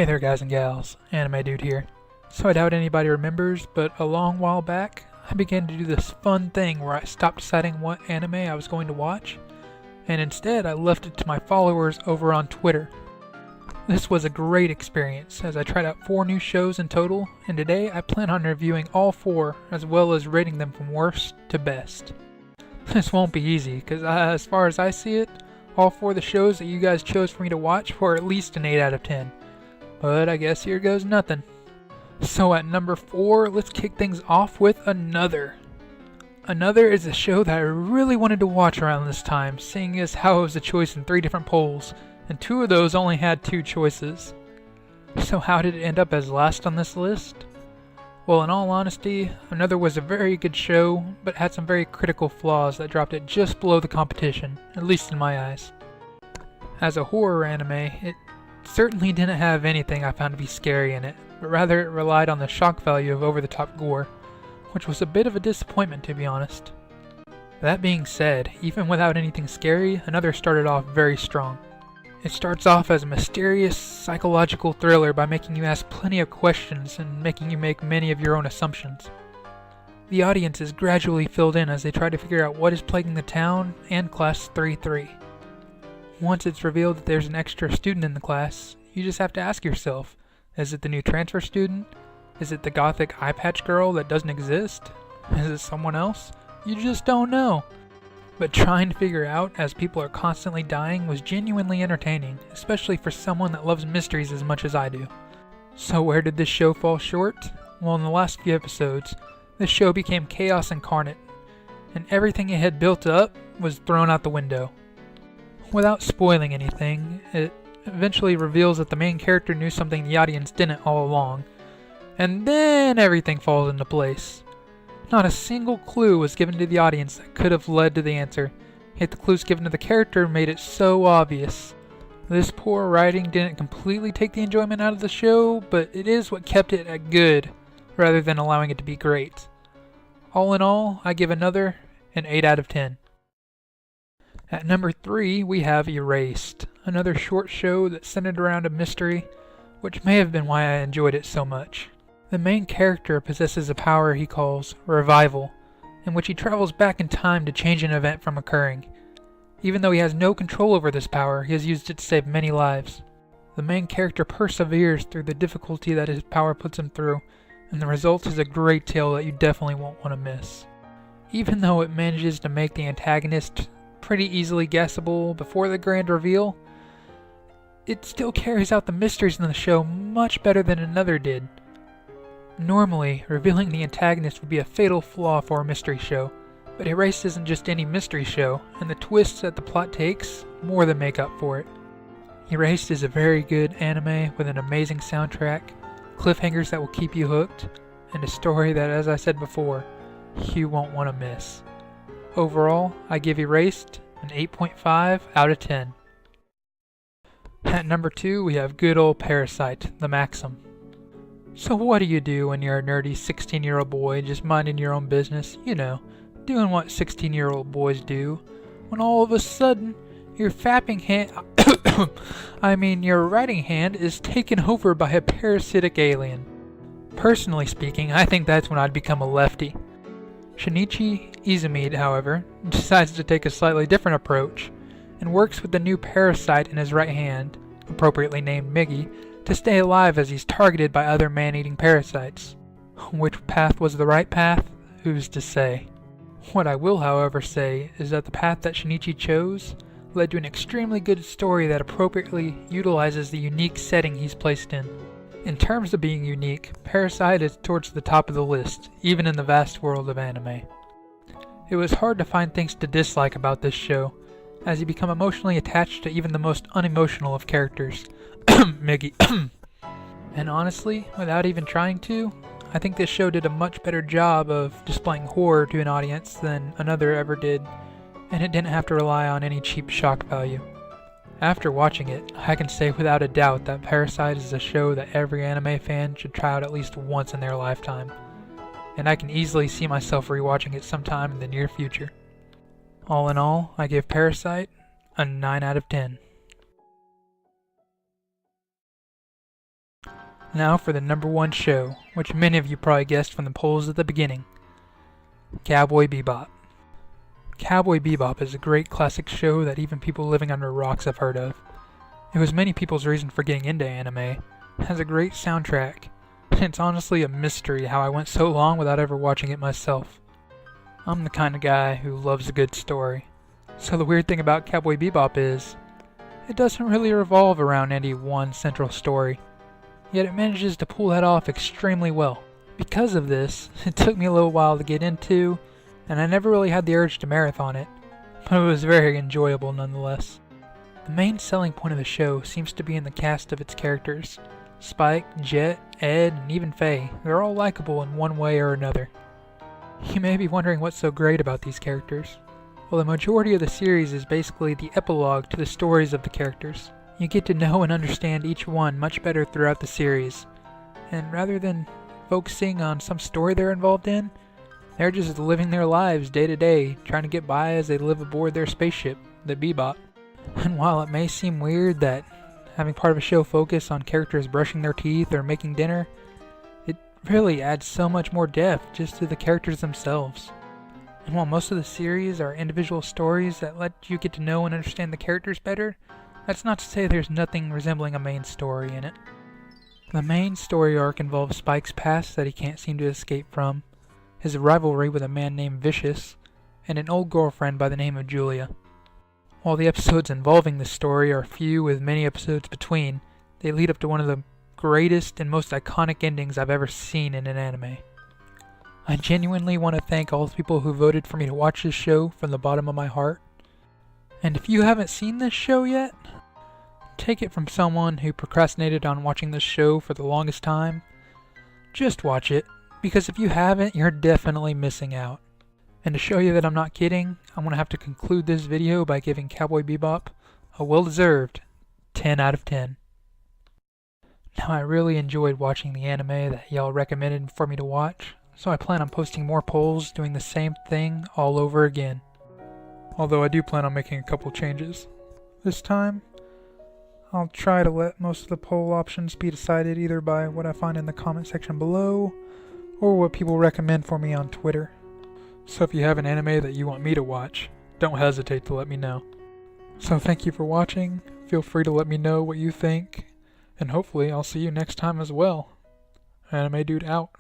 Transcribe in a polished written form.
Hey there guys and gals, Anime Dude here. So I doubt anybody remembers, but a long while back, I began to do this fun thing where I stopped deciding what anime I was going to watch, and instead I left it to my followers over on Twitter. This was a great experience, as I tried out 4 new shows in total, and today I plan on reviewing all 4, as well as rating them from worst to best. This won't be easy, because as far as I see it, all 4 of the shows that you guys chose for me to watch were at least an 8 out of 10. But I guess here goes nothing. So at number 4, let's kick things off with Another. Another is a show that I really wanted to watch around this time, seeing as how it was a choice in 3 different polls, and 2 of those only had 2 choices. So how did it end up as last on this list? Well, in all honesty, Another was a very good show, but had some very critical flaws that dropped it just below the competition, at least in my eyes. As a horror anime, it certainly didn't have anything I found to be scary in it, but rather it relied on the shock value of over-the-top gore, which was a bit of a disappointment to be honest. That being said, even without anything scary, Another started off very strong. It starts off as a mysterious, psychological thriller by making you ask plenty of questions and making you make many of your own assumptions. The audience is gradually filled in as they try to figure out what is plaguing the town and Class 3-3. Once it's revealed that there's an extra student in the class, you just have to ask yourself, is it the new transfer student? Is it the gothic eye patch girl that doesn't exist? Is it someone else? You just don't know. But trying to figure out as people are constantly dying was genuinely entertaining, especially for someone that loves mysteries as much as I do. So where did this show fall short? Well, in the last few episodes, this show became chaos incarnate, and everything it had built up was thrown out the window. Without spoiling anything, it eventually reveals that the main character knew something the audience didn't all along, and then everything falls into place. Not a single clue was given to the audience that could have led to the answer, yet the clues given to the character made it so obvious. This poor writing didn't completely take the enjoyment out of the show, but it is what kept it at good, rather than allowing it to be great. All in all, I give Another an 8 out of 10. At number 3, we have Erased, another short show that centered around a mystery, which may have been why I enjoyed it so much. The main character possesses a power he calls Revival, in which he travels back in time to change an event from occurring. Even though he has no control over this power, he has used it to save many lives. The main character perseveres through the difficulty that his power puts him through, and the result is a great tale that you definitely won't want to miss. Even though it manages to make the antagonist pretty easily guessable before the grand reveal, it still carries out the mysteries in the show much better than Another did. Normally, revealing the antagonist would be a fatal flaw for a mystery show, but Erased isn't just any mystery show, and the twists that the plot takes more than make up for it. Erased is a very good anime with an amazing soundtrack, cliffhangers that will keep you hooked, and a story that, as I said before, you won't want to miss. Overall, I give Erased an 8.5 out of 10. At number 2, we have good old Parasite, the Maxim. So what do you do when you're a nerdy 16-year-old boy just minding your own business, you know, doing what 16-year-old boys do, when all of a sudden your your writing hand is taken over by a parasitic alien? Personally speaking, I think that's when I'd become a lefty. Shinichi Izumi, however, decides to take a slightly different approach, and works with the new parasite in his right hand, appropriately named Miggy, to stay alive as he's targeted by other man-eating parasites. Which path was the right path? Who's to say? What I will, however, say is that the path that Shinichi chose led to an extremely good story that appropriately utilizes the unique setting he's placed in. In terms of being unique, Parasite is towards the top of the list, even in the vast world of anime. It was hard to find things to dislike about this show, as you become emotionally attached to even the most unemotional of characters, Miggy. And honestly, without even trying to, I think this show did a much better job of displaying horror to an audience than Another ever did, and it didn't have to rely on any cheap shock value. After watching it, I can say without a doubt that Parasite is a show that every anime fan should try out at least once in their lifetime, and I can easily see myself rewatching it sometime in the near future. All in all, I give Parasite a 9 out of 10. Now for the number one show, which many of you probably guessed from the polls at the beginning. Cowboy Bebop. Cowboy Bebop is a great classic show that even people living under rocks have heard of. It was many people's reason for getting into anime. It has a great soundtrack, and it's honestly a mystery how I went so long without ever watching it myself. I'm the kind of guy who loves a good story. So the weird thing about Cowboy Bebop is, it doesn't really revolve around any one central story. Yet it manages to pull that off extremely well. Because of this, it took me a little while to get into, and I never really had the urge to marathon it, but it was very enjoyable nonetheless. The main selling point of the show seems to be in the cast of its characters. Spike, Jet, Ed, and even Faye, they're all likable in one way or another. You may be wondering what's so great about these characters. Well, the majority of the series is basically the epilogue to the stories of the characters. You get to know and understand each one much better throughout the series, and rather than focusing on some story they're involved in, they're just living their lives day to day, trying to get by as they live aboard their spaceship, the Bebop. And while it may seem weird that having part of a show focus on characters brushing their teeth or making dinner, it really adds so much more depth just to the characters themselves. And while most of the series are individual stories that let you get to know and understand the characters better, that's not to say there's nothing resembling a main story in it. The main story arc involves Spike's past that he can't seem to escape from, his rivalry with a man named Vicious, and an old girlfriend by the name of Julia. While the episodes involving this story are few with many episodes between, they lead up to one of the greatest and most iconic endings I've ever seen in an anime. I genuinely want to thank all the people who voted for me to watch this show from the bottom of my heart. And if you haven't seen this show yet, take it from someone who procrastinated on watching this show for the longest time. Just watch it, because if you haven't, you're definitely missing out. And to show you that I'm not kidding, I'm going to have to conclude this video by giving Cowboy Bebop a well-deserved 10 out of 10. Now, I really enjoyed watching the anime that y'all recommended for me to watch, so I plan on posting more polls doing the same thing all over again. Although I do plan on making a couple changes. This time, I'll try to let most of the poll options be decided either by what I find in the comment section below, or what people recommend for me on Twitter. So if you have an anime that you want me to watch, don't hesitate to let me know. So thank you for watching, feel free to let me know what you think, and hopefully I'll see you next time as well. Anime Dude out.